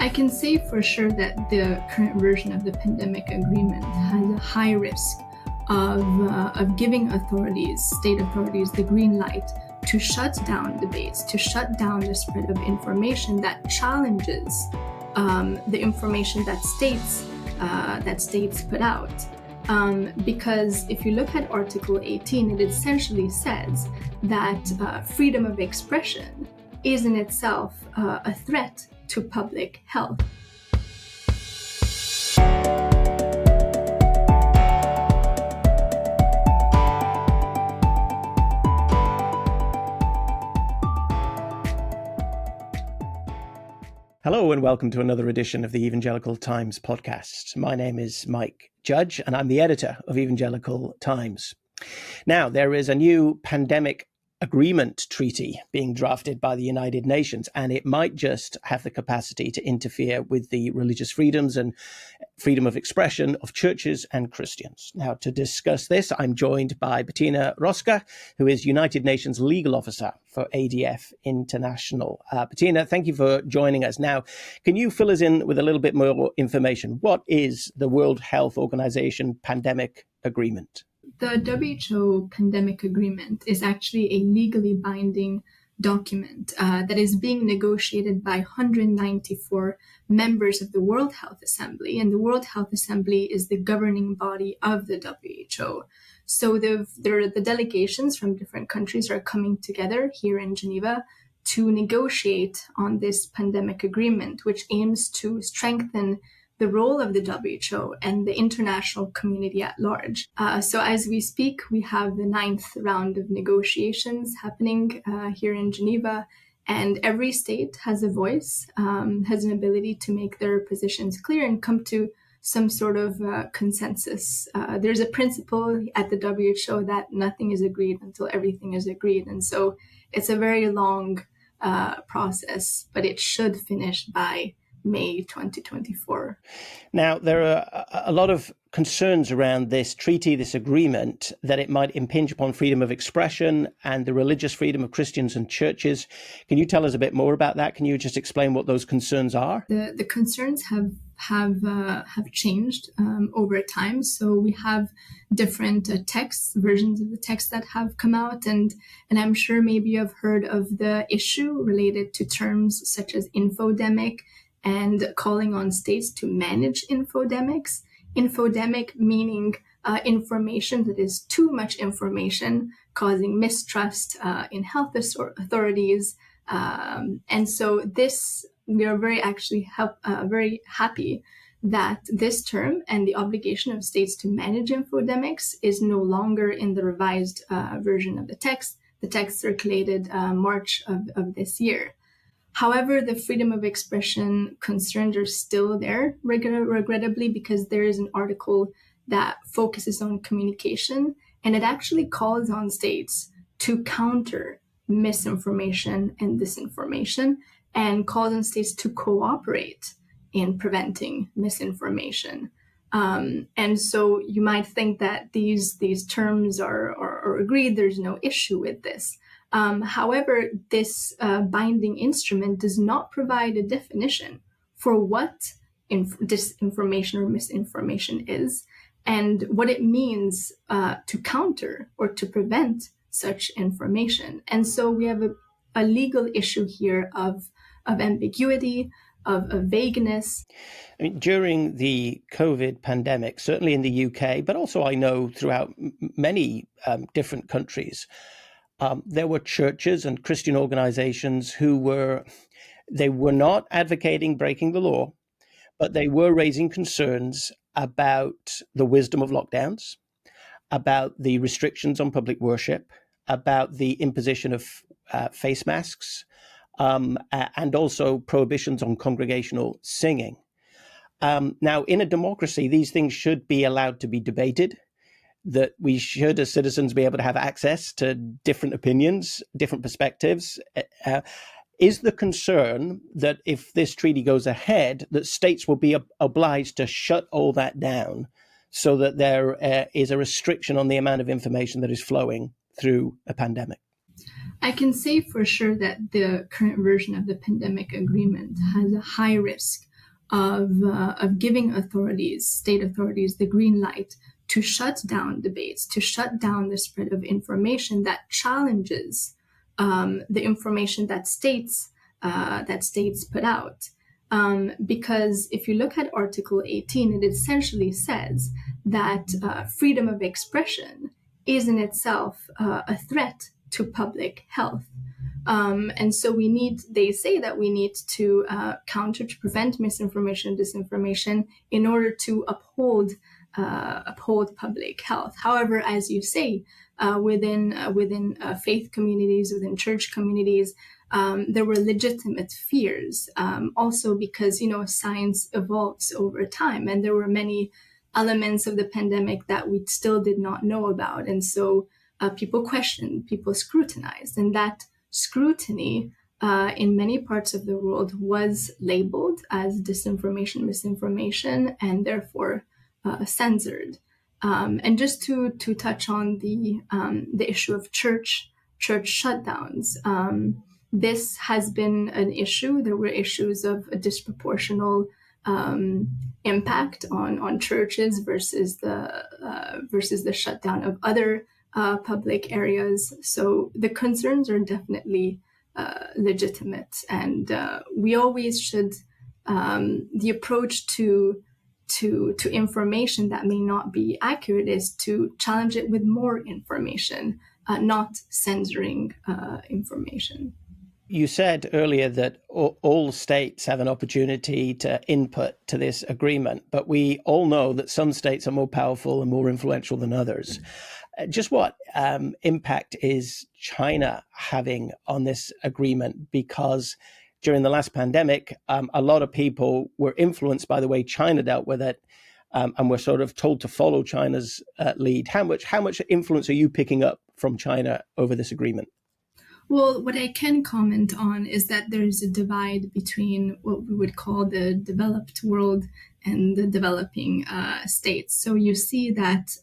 I can say for sure that the current version of the pandemic agreement has a high risk of giving authorities, state authorities, the green light to shut down debates, to shut down the spread of information that challenges the information that states put out. Because if you look at Article 18, it essentially says that freedom of expression is in itself a threat to public health. Hello and welcome to another edition of the Evangelical Times podcast. My name is Mike Judge and I'm the editor of Evangelical Times. Now, there is a new pandemic agreement treaty being drafted by the United Nations, and it might just have the capacity to interfere with the religious freedoms and freedom of expression of churches and Christians. Now, to discuss this, I'm joined by Bettina Roska, who is United Nations Legal Officer for ADF International. Bettina, thank you for joining us. Now, can you fill us in with a little bit more information? What is the World Health Organization Pandemic Agreement? The WHO Pandemic Agreement is actually a legally binding document that is being negotiated by 194 members of the World Health Assembly. And the World Health Assembly is the governing body of the WHO. So the delegations from different countries are coming together here in Geneva to negotiate on this pandemic agreement, which aims to strengthen the role of the WHO and the international community at large. So as we speak, we have the 9th round of negotiations happening here in Geneva, and every state has a voice, has an ability to make their positions clear and come to some sort of consensus. There's a principle at the WHO that nothing is agreed until everything is agreed. And so it's a very long process, but it should finish by May 2024. Now, there are a lot of concerns around this treaty, this agreement, that it might impinge upon freedom of expression and the religious freedom of Christians and churches. Can you tell us a bit more about that? Can you just explain what those concerns are? The concerns have changed over time. So we have different texts, versions of the text that have come out, and I'm sure maybe you've heard of the issue related to terms such as infodemic and calling on states to manage infodemics. Infodemic meaning information that is too much information, causing mistrust in health authorities. And so this, we are very happy that this term and the obligation of states to manage infodemics is no longer in the revised version of the text circulated March of this year. However, the freedom of expression concerns are still there, regrettably, because there is an article that focuses on communication, and it actually calls on states to counter misinformation and disinformation, and calls on states to cooperate in preventing misinformation. And so you might think that these terms are agreed, there's no issue with this. However, this binding instrument does not provide a definition for what disinformation or misinformation is and what it means to counter or to prevent such information. And so we have a legal issue here of ambiguity, of vagueness. I mean, during the COVID pandemic, certainly in the UK, but also I know throughout many different countries, there were churches and Christian organizations who were not advocating breaking the law, but they were raising concerns about the wisdom of lockdowns, about the restrictions on public worship, about the imposition of face masks, and also prohibitions on congregational singing. Now, in a democracy, these things should be allowed to be debated, that we should, as citizens, be able to have access to different opinions, different perspectives. Is the concern that if this treaty goes ahead, that states will be obliged to shut all that down so that there is a restriction on the amount of information that is flowing through a pandemic? I can say for sure that the current version of the pandemic agreement has a high risk of giving authorities, state authorities, the green light to shut down debates, to shut down the spread of information that challenges the information that states put out. Because if you look at Article 18, it essentially says that freedom of expression is in itself a threat to public health. And so they say that we need to counter, to prevent misinformation and disinformation in order to uphold public health. However, as you say, within faith communities, within church communities, there were legitimate fears, also because, science evolves over time, and there were many elements of the pandemic that we still did not know about. And so people questioned, people scrutinized, and that scrutiny in many parts of the world was labeled as disinformation, misinformation, and therefore censored. And just to touch on the issue of church shutdowns, this has been an issue. There were issues of a disproportional impact on churches versus the shutdown of other public areas. So the concerns are definitely legitimate, and we always should the approach to information that may not be accurate is to challenge it with more information, not censoring information. You said earlier that all states have an opportunity to input to this agreement, but we all know that some states are more powerful and more influential than others. Just what impact is China having on this agreement? Because during the last pandemic, a lot of people were influenced by the way China dealt with it, and were sort of told to follow China's lead. How much influence are you picking up from China over this agreement? Well, what I can comment on is that there's a divide between what we would call the developed world and the developing states. So you see that,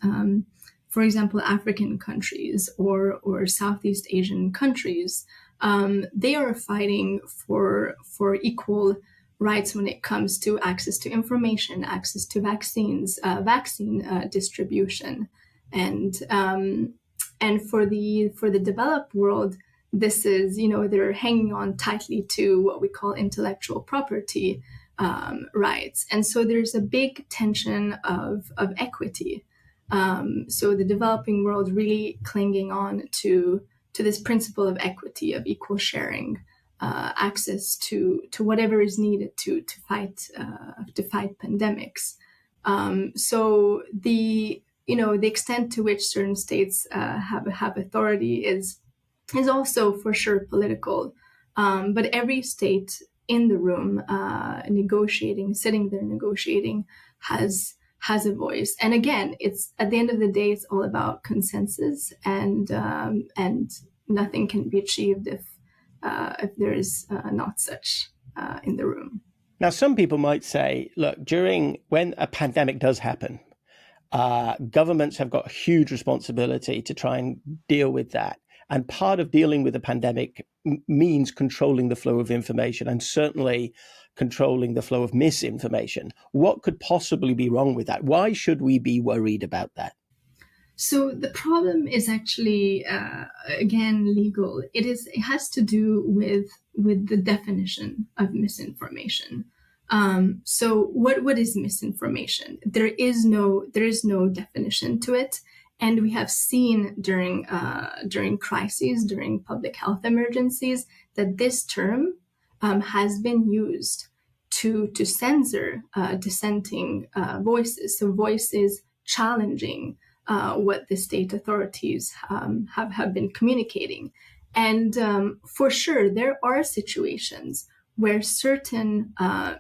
for example, African countries or Southeast Asian countries, they are fighting for equal rights when it comes to access to information, access to vaccines, vaccine distribution, and for the developed world, this is, they're hanging on tightly to what we call intellectual property rights. And so there's a big tension of equity. So the developing world really clinging on to this principle of equity, of equal sharing, access to whatever is needed to fight pandemics. So the extent to which certain states have authority is also for sure political, but every state in the room sitting there negotiating, has a voice. And again, it's at the end of the day, it's all about consensus, and nothing can be achieved if there is not such in the room. Now, some people might say, look, when a pandemic does happen, governments have got a huge responsibility to try and deal with that. And part of dealing with a pandemic means controlling the flow of information, and certainly controlling the flow of misinformation. What could possibly be wrong with that? Why should we be worried about that? So the problem is actually, again, legal. It has to do with the definition of misinformation. So what is misinformation? There is no definition to it. And we have seen during crises, during public health emergencies, that this term has been used to censor dissenting voices. So voices challenging what the state authorities have been communicating. And for sure, there are situations where certain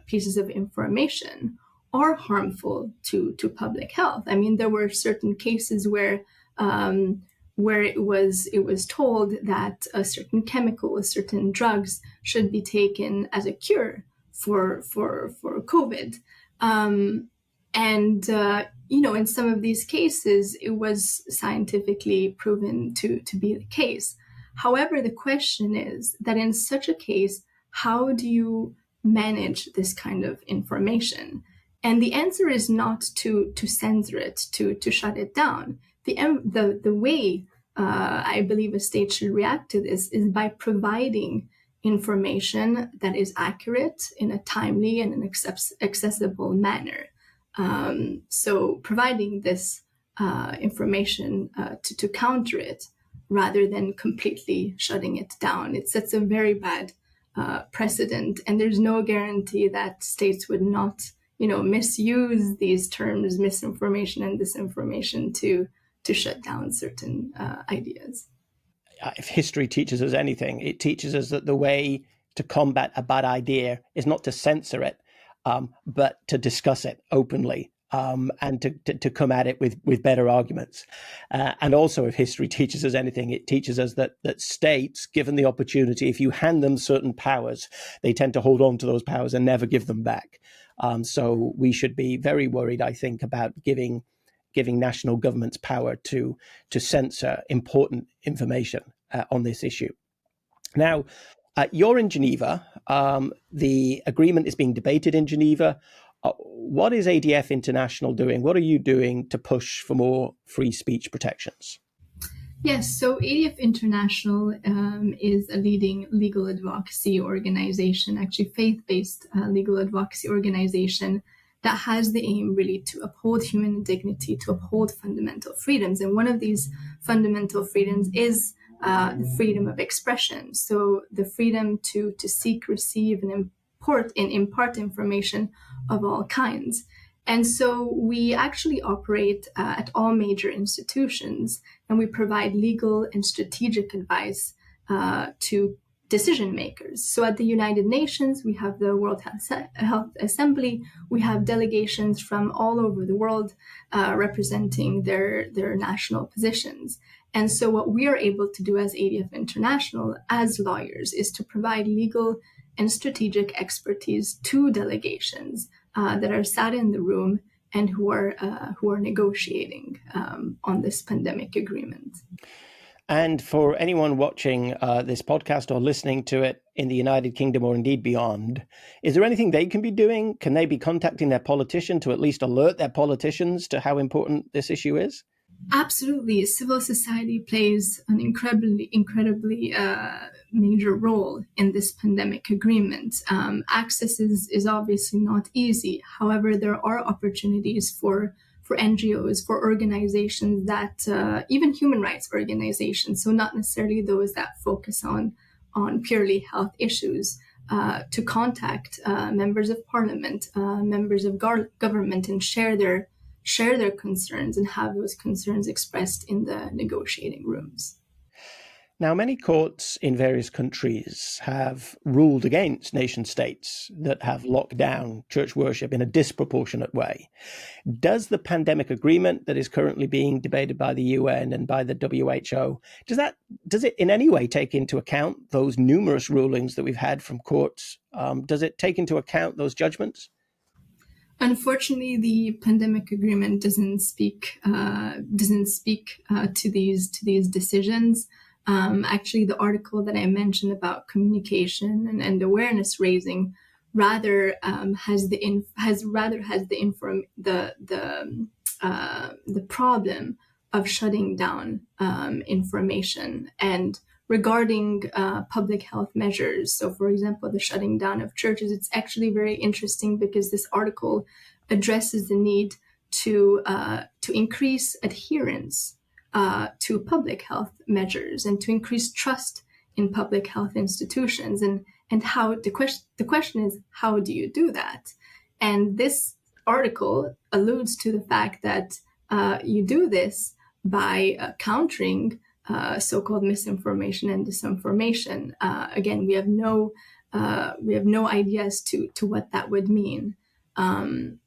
pieces of information are harmful to public health. I mean, there were certain cases where it was told that a certain chemical, certain drugs should be taken as a cure for COVID. In some of these cases, it was scientifically proven to be the case. However, the question is that in such a case, how do you manage this kind of information? And the answer is not to censor it, to shut it down. The way I believe a state should react to this is by providing information that is accurate in a timely and an accessible manner. So providing this information to counter it rather than completely shutting it down. It sets a very bad precedent, and there's no guarantee that states would not, misuse these terms, misinformation and disinformation, to shut down certain ideas. If history teaches us anything, it teaches us that the way to combat a bad idea is not to censor it, but to discuss it openly. And to come at it with better arguments. And also, if history teaches us anything, it teaches us that states, given the opportunity, if you hand them certain powers, they tend to hold on to those powers and never give them back. So we should be very worried, I think, about giving national governments power to censor important information on this issue. Now, you're in Geneva. The agreement is being debated in Geneva. What is ADF International doing? What are you doing to push for more free speech protections? Yes, so ADF International is a leading legal advocacy organization, actually faith-based legal advocacy organization that has the aim really to uphold human dignity, to uphold fundamental freedoms. And one of these fundamental freedoms is the freedom of expression. So the freedom to seek, receive, and impart information of all kinds. And so we actually operate at all major institutions, and we provide legal and strategic advice to decision makers. So at the United Nations, we have the World Health Assembly. We have delegations from all over the world representing their national positions. And so what we are able to do as ADF International, as lawyers, is to provide legal and strategic expertise to delegations that are sat in the room and who are negotiating on this pandemic agreement. And for anyone watching this podcast or listening to it in the United Kingdom or indeed beyond, is there anything they can be doing? Can they be contacting their politician to at least alert their politicians to how important this issue is? Absolutely. Civil society plays an incredibly major role in this pandemic agreement. Access is obviously not easy. However, there are opportunities for NGOs, for organizations that, even human rights organizations, so not necessarily those that focus on purely health issues, to contact members of parliament, members of government, and share their concerns and have those concerns expressed in the negotiating rooms. Now, many courts in various countries have ruled against nation states that have locked down church worship in a disproportionate way. Does the pandemic agreement that is currently being debated by the UN and by the WHO, does it in any way take into account those numerous rulings that we've had from courts? Does it take into account those judgments? Unfortunately, the pandemic agreement doesn't speak to these decisions. Actually, the article that I mentioned about communication and awareness raising rather has the problem of shutting down information. And regarding public health measures, so for example, the shutting down of churches, it's actually very interesting because this article addresses the need to increase adherence to public health measures and to increase trust in public health institutions. And how the question is, how do you do that? And this article alludes to the fact that you do this by countering so-called misinformation and disinformation. Again, we have no idea as to what that would mean.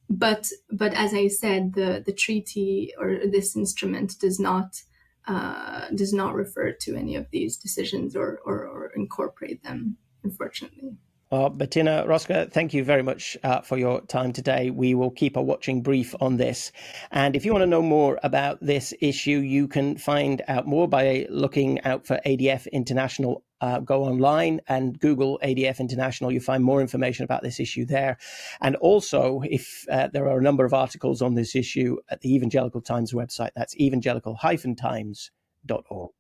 But as I said, the treaty or this instrument does not refer to any of these decisions or incorporate them, unfortunately. Bettina Roska, thank you very much for your time today. We will keep a watching brief on this. And if you want to know more about this issue, you can find out more by looking out for ADF International. Go online and Google ADF International. You find more information about this issue there. And also, if there are a number of articles on this issue at the Evangelical Times website, that's evangelical-times.org.